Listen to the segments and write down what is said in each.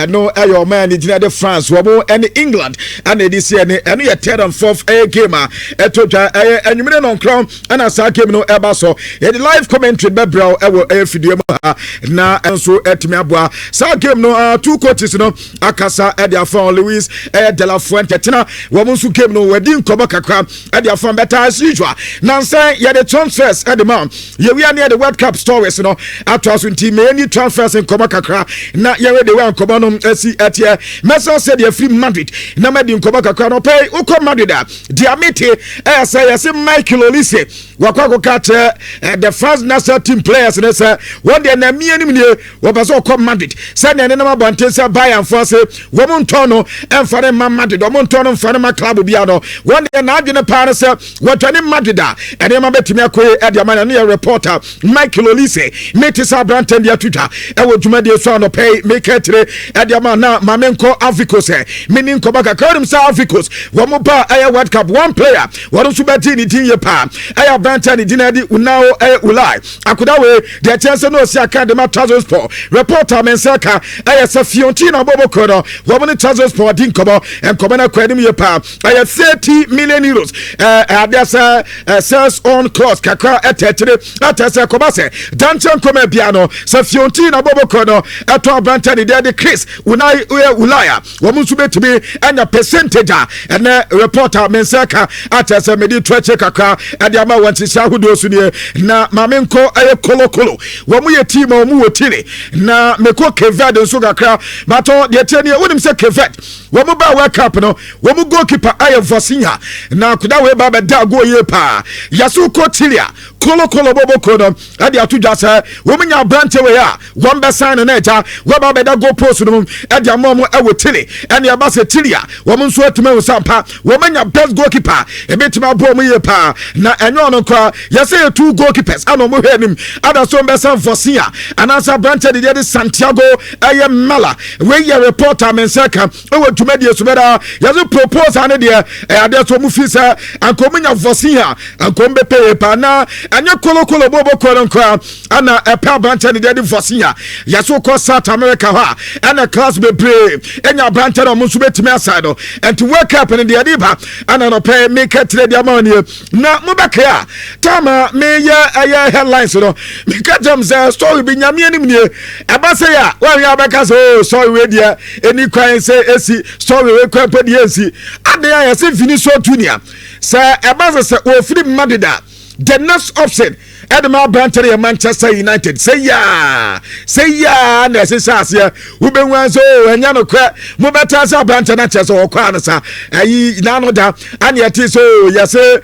no ayo man the France wobo and England and this year and your third and fourth game etoja and you mean on crown and as game no eba so the live commentary bebra ewo video na enso etimi aboa sa game no two coaches no akasa e dia for Luis de la Fuente tina wo nso game no wadi nkoba kakra e dia for better as usual now say ye the transfers at the man ye we are near the World Cup stories no atwas team any transfers in nkoba kakra na ye we the one nkoba no asi atie mesa said ye free Madrid na medi nkoba kakra no pay uko Madrid dia mete say yes Michael Olise wakwa catch the France national team players and say one day na me anim nie wo be so come Madrid say na na mabante say Bayern for say wo montono enfare Madrid wo montono enfare ma club bia no one day na adwene pa say wo twani Madrid and ma betimi akoe e dia man na reporter Michael Olise mete sa Branton dia Twitter e wo dwuma die so no pay make it e dia man na mamenko Africos meaning ko baka karim sa Africos wo mo ba World Cup one player wo so beti ni tin ye pa Branton ni dinadi unao ulai akoda we the chance no si academy transport reporter mensaka se Fiorentina bobo kono wo mo ni transport din kobo en kobo na kwadim ye pa 30 million euros adesa sales on clause kakra etetere atese koba se danchan koma biano se Fiorentina bobo kono eto Branton ni de Chris unai ulaya wo mo so betimi anya percentage and reporter mensaka atese medi treche kakra adiama wanti shahudo so ne na mamenko kolokolo wo mu ye team wo mu wotire na meko Kevad nso kakra mato de tene wonim se Kevad wo mu ba World Cup no wo mu goalkeeper Vosinya na kuda we ba da go ye pa yasu kotilia kolokolo bobo kono ade atudwa sa wo mu nya branch we ya won be sign na eja wo ba da go post no ade amom wotire ene ya ba se tilia wo mu nso atuma wo sampa wo manya best goalkeeper ebetima bo mu ye pa na enyo no kwa yase two goalkeepers ano mo hwenim ada so be san Vosinya anasa branch de Santiago Mala we ye reporter mensaka wo dwumadi so beda yase propose ane de ade so mu fisa ankomunya Vosinya ankombe pe pa na anya kolokolo bobo kono kwa ana epa branch de Vosinya yase ko South America ha ana class be brave enya branch no mo so betimi aside and to wake up in the adiba ana no pay make it the amount na mo beka tama me ya headlines no me ka jam say story bi nyame anim nie eba say ya wa ya beka so story we dia eni kwan say esi story we kwan pa dia esi ade ya say finish so tunia say eba say o free Madida the next option Edema Branton Manchester United say ya na say sasia we be wan so enya no kwa mo beta sa Branton na chese o kwa na sa ayi na no da ani ati so ya say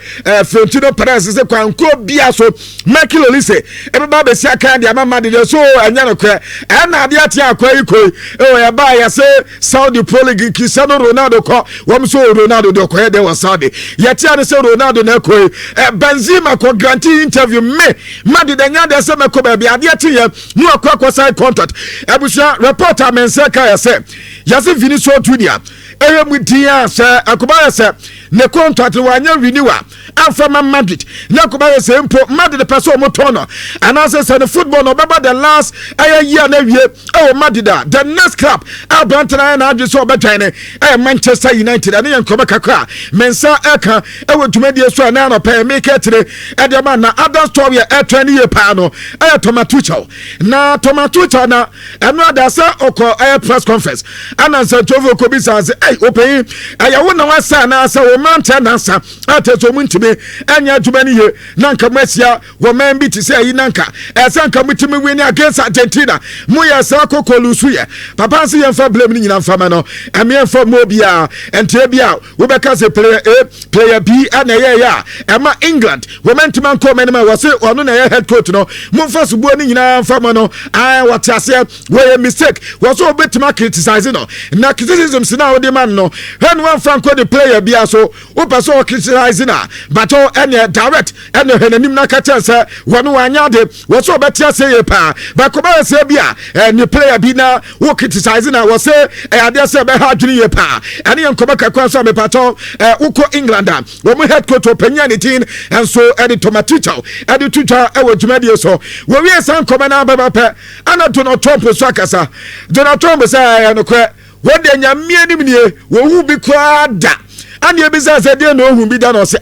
Fiorentina Perez say kwa nko bia so Michael Olise e ba be sia kan dia mama de so enya no kwa e na ade ati akwa iko e ya ba ya say Saudi Pro League Cristiano Ronaldo ko wo so Ronaldo de ko de wa Saudi ya ti ade say Ronaldo na ko Benzema ko guarantee interview me Madida nya de se meko ba bia de ati ye nu akwa sign contract abusia reporter menseka ya se Vinicius Junior mu dia se akoba ya se ne contract wanya renewer after Madrid na akoba ya se mpo Madrid person mo tono and as say the football no baba the last year na wie Madida the next club Branton na adwe so obetwan Manchester United and yan koba kakra mensa eka dwumadi so na no pay make it e de man na other story etwan ye pa no Tomatucho na eno adasa oko press conference anansa Jovo Kobisa say open ayawo na wasa na asa wo maintenance ateso muntime anya dwumani ye nanka masia wo man bi ti say yi nanka esanka mutime win against Argentina mu ya sa kokolusu ye papa se ye fa blame ni nyina mfama no ame mfa mo bia ente bia wo beka se player B ana ye ya ema England wo mentima nko menema wo se ono na ye head coach no mu fa subuo ni nyina mfama no what ase we mistake wo so betima criticize no na criticism sina wo de man no when one Franco the player bia so so person criticizing her but any direct and henanim na ka tell say wono anya de wo so betia say pa but come say bia any player bi na wo criticizing her wo say ade say be ha dwene ye pa ene yan koma kakwa so me pato uko England wo mu head coach opanya ni tin and so edi tomaticho edi tuta e wo dwumade so wo wie san koma na baba pe ana Donald Trump so akasa Donald Trump say no kwe wo de nyamie nim nie wo hu bi kwa da and you business dey no hu bi da no say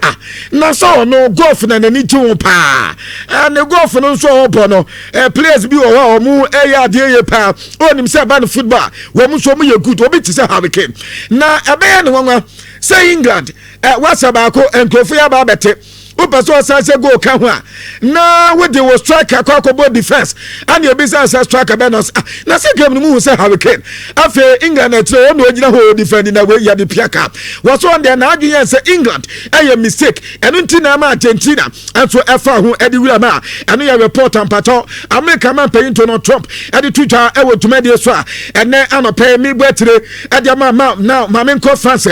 na so no golf na nani tu pa and the golf no so opo no players bi wo mu ya de ye pa onim say ban football wo mu so mu ye good obi ti say hurricane na ebe ya ne nwa say England wasa ba ko enkofu ya ba bete Upaso say go ka ho na we dey was striker kwa defense and your business striker benos na say game mu say hurricane afa England etre no ogina ho defend na we ya de piaka was on there na adwen say England a mistake eno nti na ma Argentina and so efa ho edi wura ma eno ya report and pato America man pay Donald Trump edi tuja e wo tumade so a ene anope mi gbetre edi ma now ma men ko France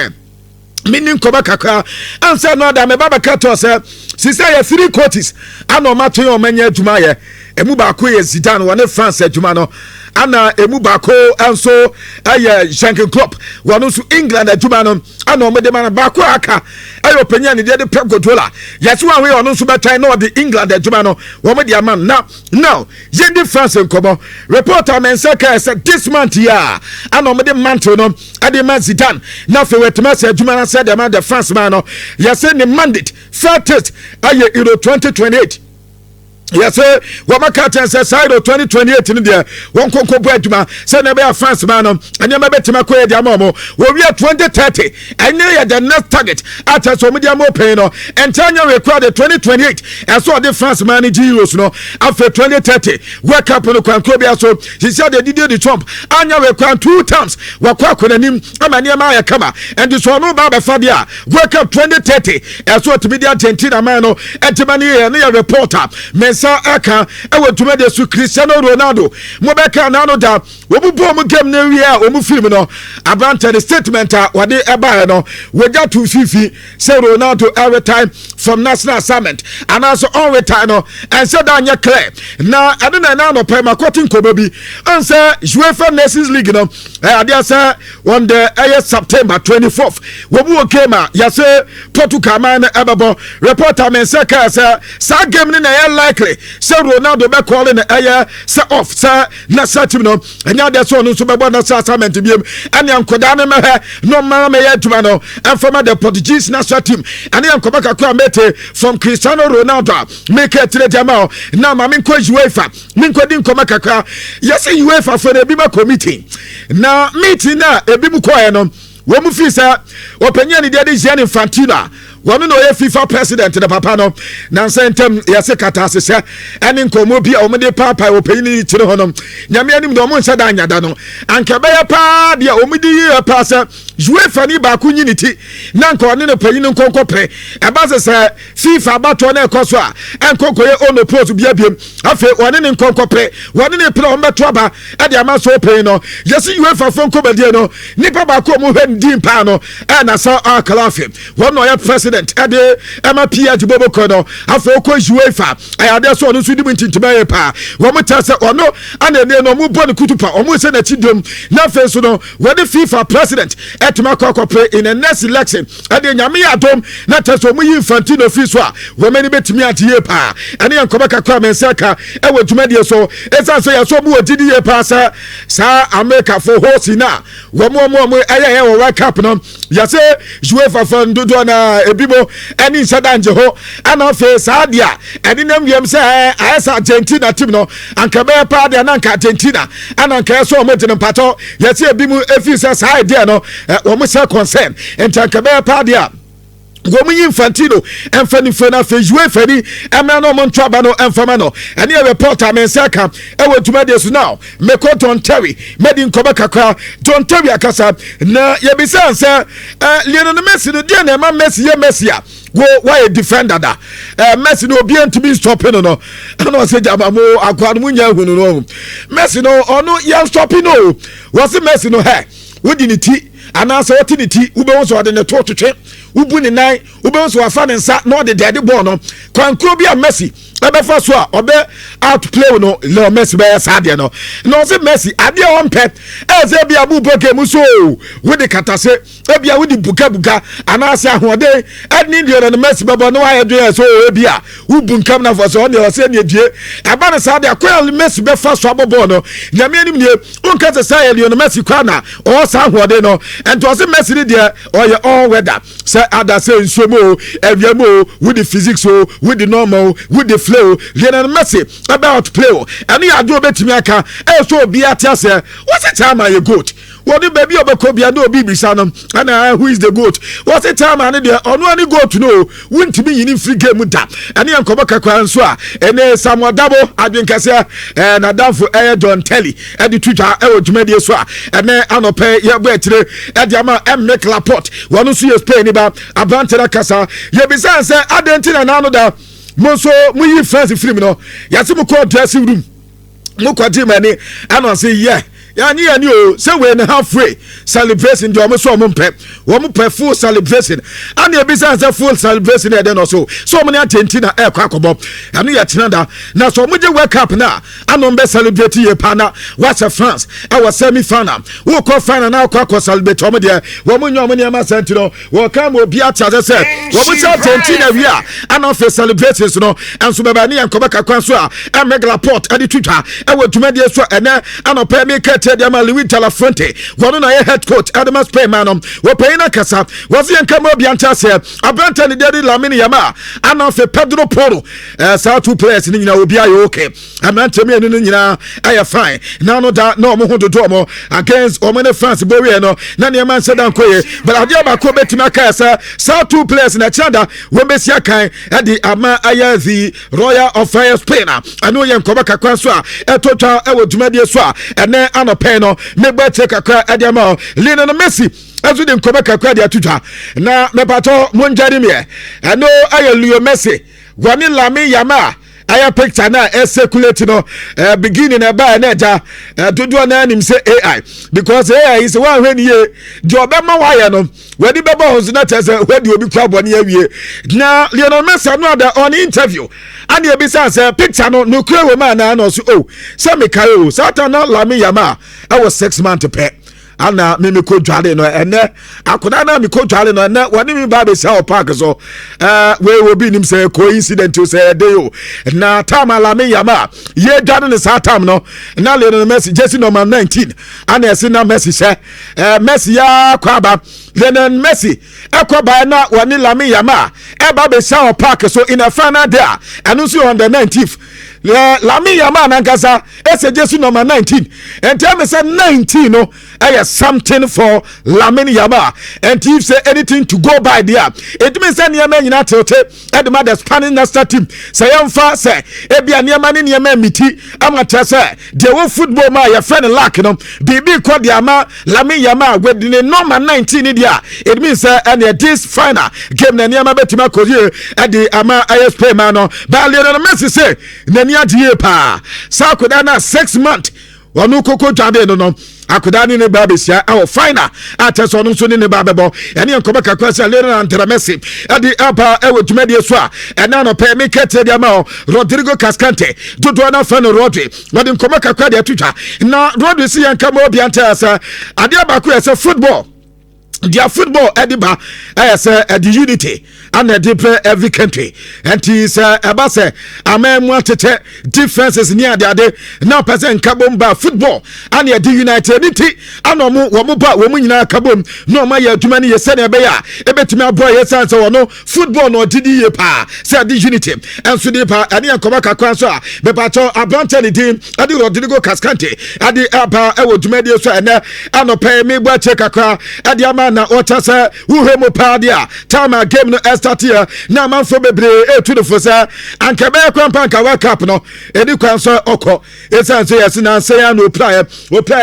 meaning koba kakra answer no da me baba kato say sister ya 3 coaches ano mato yo manya adwuma ye emu ba ko ye Zidane wone France adwuma no ana emu ba ko anso aye Jurgen Klopp wonu so England adwuma no ana o me de man ba ko aka ayo panya ni de Pep Guardiola yesu an we wonu so betai no the England adwuma no wo me de man now yendi France nkomo reporter men say this month here ana o me de manto no ade man Zidane na fe wetema say adwuma na say the man the France man no yes ni mandate first aye Euro 2028 yes what my captain says side of 2028 in there one konko aduma say na be France man and you betima ko e dia mamo we 2030 and near the next target at so media mo pay no and tanya we crowd 2028 and so the France man euros no after 2030 work up no kwanko bia so he said they did the Trump anya we crowd 2 times wakwa konanim amania ma ya kama and so no ba fa dia work up 2030 and so to media Argentina man no etimani na reporter sa aka ewe tumede su Cristiano Ronaldo mo beka na no da wo bubo mo game na wi o mo film no abante the statement wade eba no woja to fifi say Ronaldo every time from national assignment and also on retire no and said anya clear na ade na no pay makotin kobabi and say UEFA Nations League no ade say on the September 24th wo bu game ya say Portugal man ebebo reporter men say ka say sa game ni na ya likely say Ronaldo be calling the say off say na satim no anya de so no so be na assignment biem and yankoda ne me no ma me ya tuma no and from the Portuguese national team and yankoba kakwa mete from Cristiano Ronaldo make it to jama na ma min ko UEFA min ko din koma kakwa yes UEFA for the bima committee na meeting na ebi mu ko no wo mu fi say openya ni de Gianni Infantino wono no ye FIFA president the papa no na sentem yase kata asese ene nkomo bi a omde papa opeyini chire honom nyame anim do mo nsa da anyada no anka be ya pa de omde ye pa se UEFA ni ba kunyiniti na nka one no peyini nkonko pre e ba se FIFA bato na ekoso a enkoko ye ono post bia biem afi one ne nkonko pre one ne pre o meto aba e de ama so pey no yase UEFA fonko badie no nipa ba ko mo hwandi mpa no e na sa akalafi wono ye president ade ema pia jibobo kono afo ko UEFA ayade so no so di ntintima pa wo mo ta se ono ana ne no mo bo ne kutupa o mo se na chidom na fe so no we the FIFA president etma kokopre in the next election ade nyame adom na ta so mo yi Infantino fi so a wo mani betimi atiye pa ane yankoba kakwa mensaka e wo dwumade so esa so ya so mo odidi ye pa sa America for host na wo mo eye wo World Cup no ya se UEFA for ndodo na ebibo eni sadanje ho ana fe sadia eni nam wiem se asa Argentina team no anka be pa de na anka Argentina ana anka so mo tene pato ya se ebimu efi se sa idea no wo mo se concern entanka be pa de Woman Infantino and Fanny Fena Fish Wefeni, and man on Trabano and Famano, and here reporter Mensaka, I went to Medias now, Meko Don Terry, Medin Kobaka, Don Terry Akasa, na Yabisan, sir, Leon Messi, the Jenna, Messia. Go why a defender da Messi no be to be stopping no I say Jamamo Akwamunya no Messi no or no yan stopping no was Messi no hair wouldn't it anaasɛ wɔte ne ti wobɛhu sɛ ɔde ne to twetwe wobu ne nan wobɛhu sɛ wafa ne nsa na ɔde dɛde bɔɔ no kwankuro bi a Messi ɛbɛfa so a ɔbɛ outplay no Leo Messi bɛyɛ saa deɛ no na ɔsɛ Messi adeɛ ɔmpɛ ɛsɛ bi abu bɔkɛ mu so wode katase ebia wode buka anaasɛ ahoɔden ɛne deɛ no Messi bɛbɔ no ayɛ dwe so ebia wobu nkam na fɔ so ɔne ɔsɛ ne die aba ne saa deɛ kɔ Messi bɛfa so abɔbɔ no nyame anim nie wonka sɛ saa yɛ Leo Messi kwa na ɔwɔ saa ahoɔden no ɛnti ɔsɛ Messi ne deɛ ɔyɛ all weather sɛ adasɛ nsuo mu o awia mu o wode physics o wode normal wode flow Lionel Messi about play and you do bet me aka so be at us what's the time I goat what the baby of a cobia no baby sanum and who is the goat what's the time I need on one goat to know wouldn't be in free game with that and you come back and then someone double I drink and I down for air John Telly at the Twitter media swa and then I don't pay your way today at the amount and make la pot one who see us paying about a bantera casa ye besides I didn't know Monso muyi fancy film no yase mu call dressing room mu kwati mani and say yeah yani o say we na halfway celebration do mo so mo pɛ full celebration and e be say full celebration e den also so mo na atenti na e kwa akobo anu ye tenada na so mo je World Cup na anon be celebrate ye pa na watch France our semi final wo call final na kwa celebrate mo de wo mo nyo mo ne ma sentino wo kam obi ata say wo mo say atenti na wi a anon fe celebrations no enso be ba ne yankoba kakwan so a e megla port e di Twitter e wo dwumade so ene anon pɛ me Diama Louis Talafonte, one on a head coach, Adamas Payman, were paying a casa, was the Ankama Bianta said, Abanta the Daddy Lamini Yama, and of a Pedro Polo, South two players in Ubia, okay. I'm not to me, I am fine. Now, no doubt, no more to Domo against Omene France Boriano, Nanya Man said, but Adiaba Kobe Timakasa, South two players in a chanda, Wembesiakai, at the Ama Aya, the Royal of Fire Spainer. I know Yankobaka Kwanswa, a total, I would media swa, and then Anna me take a cry at the amount. Lionel Messi, as we didn't come back a cry at Twitter. Now, me pato, Monjarime. I know I am Leo Messi. Guanin Lami Yama. I have picture now circulating beginning a by nature to do an name say AI because AI is one when you job wire no where the baby not as where you be crab one year now Lionel Messi no on interview and you be say picture no clear woman and also oh say me carry Satan not Lami Yama I was 6 months to pay ana me ko dwale no ene akoda na me ko dwale no ene wani mi ba be sha park so we will be nim say coincident to say dey o na time ala me yama ye dwale ne sa time no na le no Messi jersey number 19 ana ese na Messi say Messi ya kwaba Lionel Messi ekoba na wani la me yama e ba be sha park so in a final day and so on the 19th Lami Yama Nankasa, jersey number 19. And tell me, say 19, no, I have something for Lamine Yama. And if say anything to go by there, it means that Yama United at the mother Spanish national team. Say, I'm fast, say, Ebia Yaman in Yaman Miti, amateur, say, the whole football, my friend, lack, you know, BB called Yama, Lamine Yama, with the number 19 in there. It means, and this final game, the Yama Betima Koye at the Ama ISP Mano, but Lionel Messi say, Nanyadi pa, Sakudana 6 months. Wanu koko jade no akudani ne ba besia awo final ateso no so ne ba bebo ene enkoba kakwasa lena antera Messi adi apa ewo dwumade so a ena no pe me kete dia ma Rodrigo Cascante dodo na fa no Rodri wadi enkoba kakwa dia tutwa na Rodri si yanka mo bi antasa adi abako ese football their football ediba as the unity and the every country and is about say amen wanted differences near the other now person kabomba football and the united unity and no womuba womunyina kabom no ma ya tumani ye sene be ya ebetimi aboy ye sense no football no didi ye pa say the unity and so the pa ani enkoba kakwan so a be pato abantani din adi Rodrigo Cascante adi apa e wo tumadi so ene anope me gba che kakwa adi ama na wotasa uhemu padia time game no start here na manfo bebre to the fosa anka be kwampa anka World Cup no edi kwan so okọ esanso yes na say no play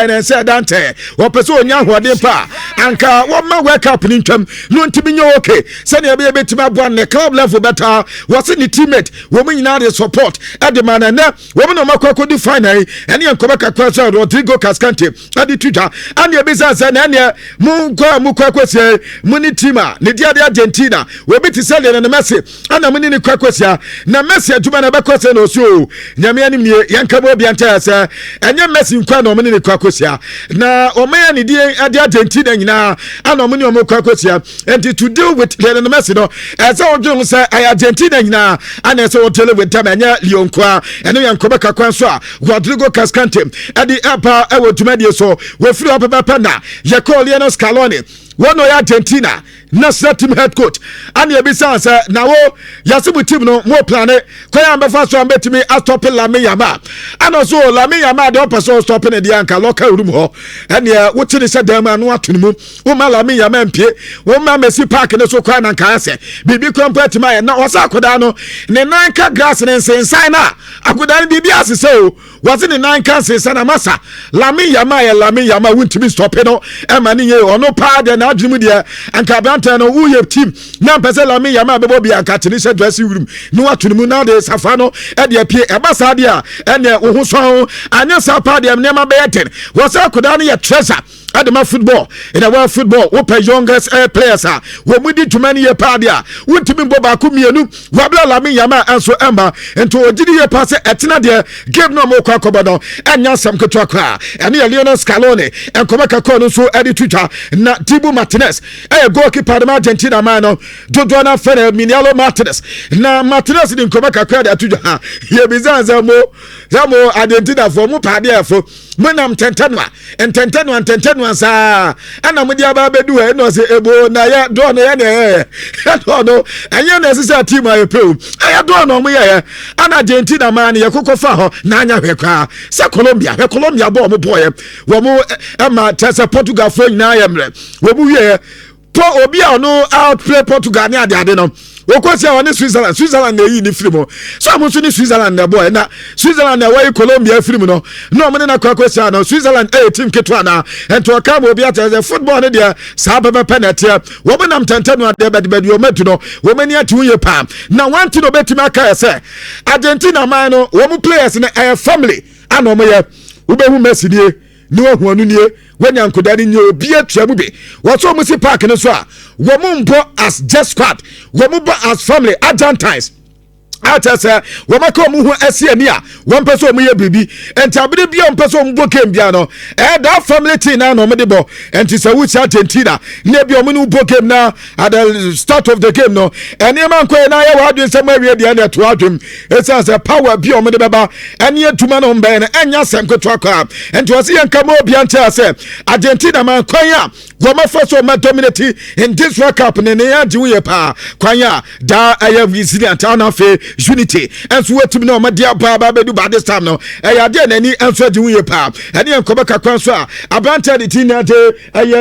na say dante wo pese onya hode pa anka wo ma World Cup ni ntwam no ntimi nye okay se na be betima bo ne club level better wo se ni teammate wo mu nyina de support ade man na wo mu no makwa di final ene enkoba kakwa so Rodrigo Cascante ade tuja ane e bisa se na ene mu kwa kwese mu ni teama ne dia de Argentina we biti se le ne Messi ana mu ni kwa kwese na Messi aduma na be kwese no so nyame anim nie yanka bo bia nta se enye Messi nkwa na mu ni kwa kwese na o man ni die ade Argentina nyina ana mu ni o kwa kwese and to deal with the Messi no as I do say Argentina nyina ana se o tele with time enye Leon kwa ene yankoba kakwa so a Rodrigo Cascante ade apa e wo tumadi so we free up papa na ye call Lionel Scaloni one of Argentina national team head coach and you be say na wo yasibu team no more plan kwaya mbefa so ambetimi stop Lamine Yamal and also Lamine Yamal dey person stop in the anka local room ho and ya wo tini say dem anu atunimu wo ma Lamine Yamal mpie wo ma Messi Park ne so kwa na nka ase bibi compete ma na wasa akoda no ne nanka grass ne sensan na akoda bibi asese o wasi ne nanka sensan na masa Lamine Yamal wuntimi stop no e ma ni ye ono pa de na adwumu de anka no uye team na pese Lamine Yamal bebo bia anka tini se dressing room no atunimu na de safano e de pie e basa de a ene wo ho so anya sapa de nema be yeten wasa akoda no ye treasure Adama football in a world football open youngest players are we mudi too many year padia wuntimi boba kumienu wabla Lamine Yamal anso emba ento ogidi ye pass etina de game no mo kwa kobodo enya sam ketwa kwa ene Lionel Scaloni enkoma kakọ no so edi Twitter na Dibu Martinez goalkeeper de Argentina man no dodo na fere Minialo Martinez na Martinez din koma kakọ de atuja ha ye bizanza mo Argentina for mo padia for menam tentenwa sa ana mudi aba bedu e no se ebo na ya do no ya ne do no anya na sisa team ayo pro aya do no mo ya ana Argentina man ye kokofa ho na anya hwekwa se Colombia bo mo boye wo mo ma tese Portugal fo nyina ya mre wo bu wie po obi a no outplay Portugal ni ade no okosi a woni Switzerland na yi ni film so amuso ni Switzerland na boy na Switzerland na wai Colombia film no no mo na kwakosi na Switzerland team ketwa na ento aka mo bi ata football ne dia sa baba penalty wo mo nam tantanu ade bedi o metu no wo mani atu ye pa na wanti no betima aka se Argentina man no wo mo players na family ana mo ye wo be hu Messi die ni wo hu anu nie wanya nkodani nye obi atuamu be wo so mo si park ne so a wo mo mbo as just squad wo mo bo as family Argentines atasa wo maka mu hu asiani a wo mpeso mu ye bibi entabire bia mpeso mu bokem bia no da family team na no mede bo enti sa wuchi Argentina na bia mu no bokem na at the start of the game no eni man ko na ye wa adwen sem awie dia na to adwem esa sa power bia mede beba eni atuma no mbe na enya sem ko to akwa enti wo se yanka mo bia ntia se Argentina man kwan a wo mafaso ma dominate in this World Cup ne ya ji wo pa kwan a da aye resilient na fe unity and so wetim no ma dia ba bedu ba this time no ya de nani enso adi wuye pa ade enkoba kakwan so a abanta de tina de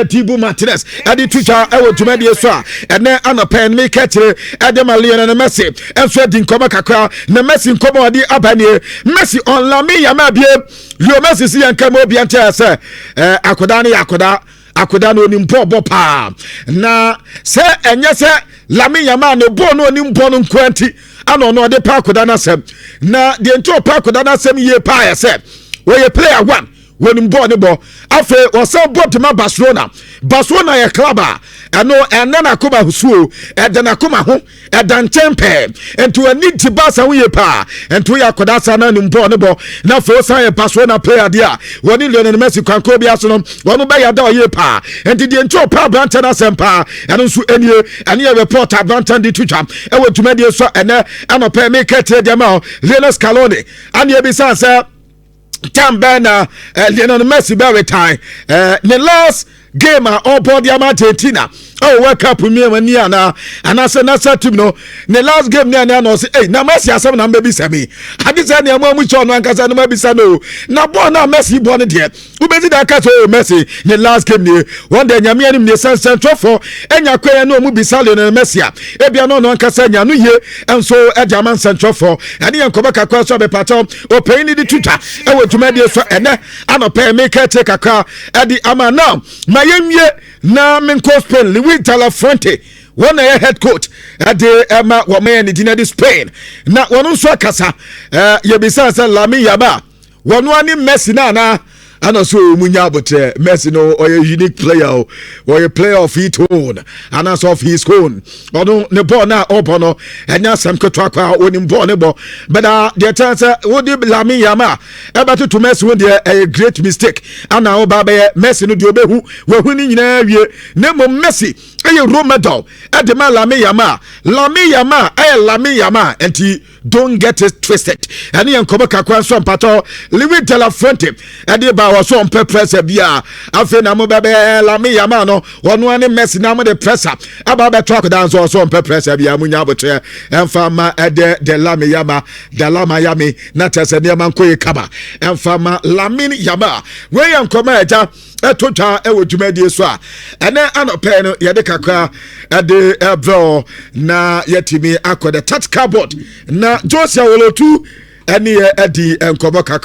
Dibu Martinez ade tucha ewo tumadi so a ene anopen me katre ade Lionel na Messi enso adi enkoba kakwa na Messi enkoba adi abanie Messi on Lamine Yamal bie Leo Messi si yanka mo bi anta se akoda ne akoda no nimpo bo pa na se enye se Lamine Yamal no bo no nimpo no nkwanti ano no de pa akoda na sem na de nto pa akoda na sem ye pa ya se we ye player one wonim bo ne bo afa o se bo de ma Barcelona ye club a eno enne na koma husuo ede na koma ho eda ntempe ento ani ti Barca wo ye pa ento ya akoda sa na nim bo ne bo na fo sa ye Barcelona player dia woni Lionel Messi kwanko bia so no wono ba ya da ye pa enti de nto pa branta na sem pa eno nso anie ye report branta di twitwa e wo tumadi so ene anopa me kete de ma Lionel Scaloni anie bi sa sa Tambana Lionel Messi by retire the last game all body Argentina World Cup me mani ana say na satum no the last game na no say hey na Messi asem na baby sami adi say na mu cho no ankasa no baby sa no na ball na Messi ball ne de ubezi da ka so Messi ne last game ni one day nyame anim ne central for enya kwaya no mu bisa Lionel Messi a ebia no no nkasa nya no ye enso German central for ade yankoba kakwa so be pato o pain ni tuta e wo dwuma de so ene anopa make take kakwa ade ama now mayemwie na menko Spain Luis de la Fuente one head coach ade ema wo me ni dinadi Spain na wono so akasa ye bisa sa Lamine Yamal wono ani Messi na and so munya but Messi no or a unique player or a player of his own and as of his own or ne ball na obono and now some kotwakwa onim ball ne ball but the chance would Lamine Yamal about to Messi when a great mistake and now baba Messi no do be who ni nyina wie ne mo Messi a Rome medal at the man Lamine Yamal and he don't get it twisted and he uncover kakwan so pato Luis de la Fuente and the was on pressure bia afi na mo bebe Lamine Yamal no wono ane Messi na mo de pressure aba be track dance so on pressure bia munya abotre emfama de Lamine Yamal na tese ne man koye kaba emfama Lamine Yamal we yankoma eja etotwa ewo dwumadi so a ene anope no ye de kakra de ebro na yetimi akode touch cardboard na Josia Wolotu ene edi enkobo kakra